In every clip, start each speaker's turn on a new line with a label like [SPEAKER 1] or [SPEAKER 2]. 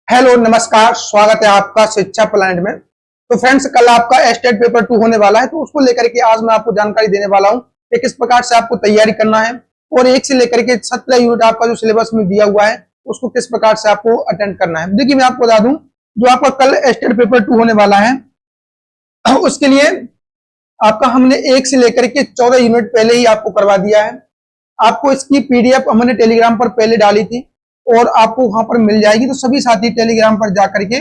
[SPEAKER 1] Hello नमस्कार, स्वागत है आपका शिक्षा प्लैनेट में। तो फ्रेंड्स, कल आपका स्टेट पेपर 2 होने वाला है, तो उसको लेकर के आज मैं आपको जानकारी देने वाला हूं कि किस प्रकार से आपको तैयारी करना है और 1 से लेकर के 17 यूनिट आपका जो सिलेबस में दिया हुआ है उसको किस प्रकार से आपको अटेंड करना है। देखिए, मैं आपको बता दूं, जो आपका कल स्टेट पेपर 2 होने वाला है उसके लिए आपका हमने 1 से लेकर के 14 यूनिट पहले ही आपको करवा दिया है। आपको इसकी पीडीएफ हमने टेलीग्राम पर पहले डाली थी और आपको वहां पर मिल जाएगी। तो सभी साथी टेलीग्राम पर जाकर के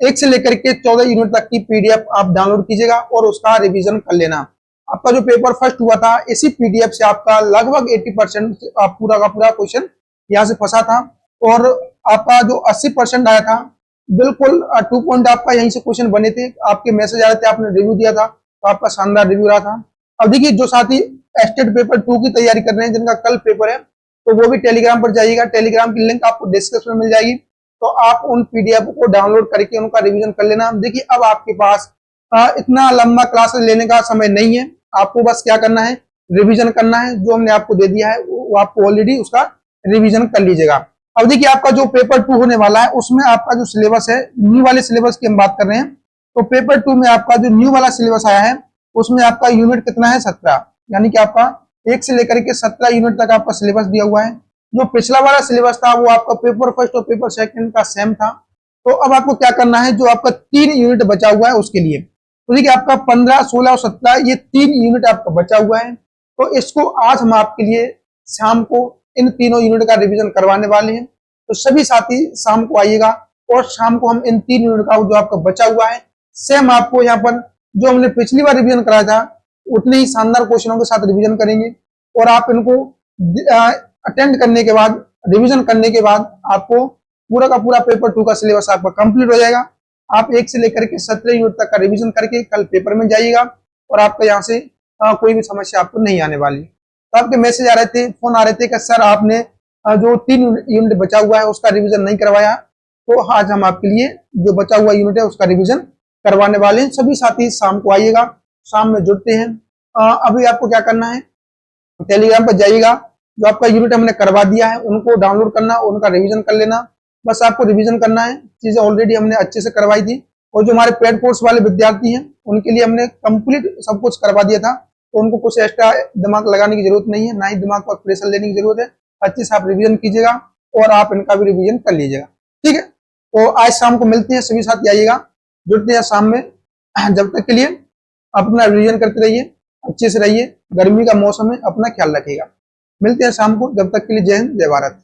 [SPEAKER 1] 1 से लेकर के 14 यूनिट तक की पीडीएफ आप डाउनलोड कीजिएगा और उसका रिवीजन कर लेना। आपका जो पेपर फर्स्ट हुआ था, इसी पीडीएफ से आपका लगभग 80% पूरा का पूरा क्वेश्चन यहाँ से फंसा था और आपका जो 80% आया था, बिल्कुल 2 पॉइंट आपका यहीं से क्वेश्चन बने थे। आपके मैसेज आ रहे थे, आपने रिव्यू दिया था, तो आपका शानदार रिव्यू रहा था। अब देखिए, जो साथी स्टेट पेपर 2 की तैयारी कर रहे हैं, जिनका कल पेपर है, तो वो भी टेलीग्राम पर जाइएगा। टेलीग्राम की लिंक आपको डिस्क्रिप्शन में मिल जाएगी, तो आप उन पीडीएफ को डाउनलोड करके उनका रिवीजन कर लेना। देखिए, अब आपके पास इतना लंबा क्लासेस लेने का समय नहीं है। आपको बस क्या करना है, रिवीजन करना है। जो हमने आपको दे दिया है वो आपको ऑलरेडी उसका रिवीजन कर लीजिएगा। अब देखिए, आपका जो पेपर 2 होने वाला है उसमें आपका जो सिलेबस है, न्यू वाले सिलेबस की हम बात कर रहे हैं। तो पेपर 2 में आपका जो न्यू वाला सिलेबस आया है उसमें आपका यूनिट कितना है, 17, यानी कि आपका 1 से लेकर के 17 यूनिट तक आपका सिलेबस दिया हुआ है। जो पिछला वाला सिलेबस था वो आपका पेपर फर्स्ट और पेपर सेकंड का सेम था। तो अब आपको क्या करना है, जो आपका 3 यूनिट बचा हुआ है उसके लिए, तो देखिए आपका 15, 16 और 17 ये 3 यूनिट आपका बचा हुआ है। तो इसको आज हम आपके लिए शाम को इन तीनों यूनिट का रिवीजन करवाने वाले हैं। तो सभी साथी शाम को आइएगा और शाम को हम इन 3 यूनिट का जो आपका बचा हुआ है सेम आपको यहाँ पर जो हमने पिछली बार रिवीजन कराया था उतने ही शानदार क्वेश्चनों के साथ रिवीजन करेंगे। और आप इनको अटेंड करने के बाद, रिवीजन करने के बाद आपको पूरा का पूरा पेपर 2 का सिलेबस आपका कंप्लीट हो जाएगा। आप 1 से लेकर के 17 यूनिट तक का रिवीजन करके कल पेपर में जाइएगा और आपका यहाँ से कोई भी समस्या आपको नहीं आने वाली। तो आपके मैसेज आ रहे थे, फोन आ रहे थे कि सर आपने जो 3 यूनिट बचा हुआ है उसका रिवीजन नहीं करवाया। तो आज हम आपके लिए जो बचा हुआ यूनिट है उसका रिवीजन करवाने वाले हैं। सभी साथी शाम को आइएगा, शाम में जुड़ते हैं। अभी आपको क्या करना है, टेलीग्राम पर जाइएगा, जो आपका यूनिट हमने करवा दिया है उनको डाउनलोड करना, उनका रिवीजन कर लेना। बस आपको रिवीजन करना है, चीजें ऑलरेडी हमने अच्छे से करवाई थी। और जो हमारे पेड कोर्स वाले विद्यार्थी हैं उनके लिए हमने कंप्लीट सब कुछ करवा दिया था, तो उनको कुछ एक्स्ट्रा दिमाग लगाने की जरूरत नहीं है, ना ही दिमाग पर प्रेशर लेने की जरूरत है। अच्छे से आप रिवीजन कीजिएगा और आप इनका भी रिवीजन कर लीजिएगा, ठीक है। तो आज शाम को मिलते हैं, सभी साथी आइएगा, जुड़ते हैं शाम में। जब तक के लिए अपना रिवीजन करते रहिए, अच्छे से रहिए। गर्मी का मौसम है, अपना ख्याल रखिएगा। मिलते हैं शाम को, जब तक के लिए जय हिंद, जय भारत।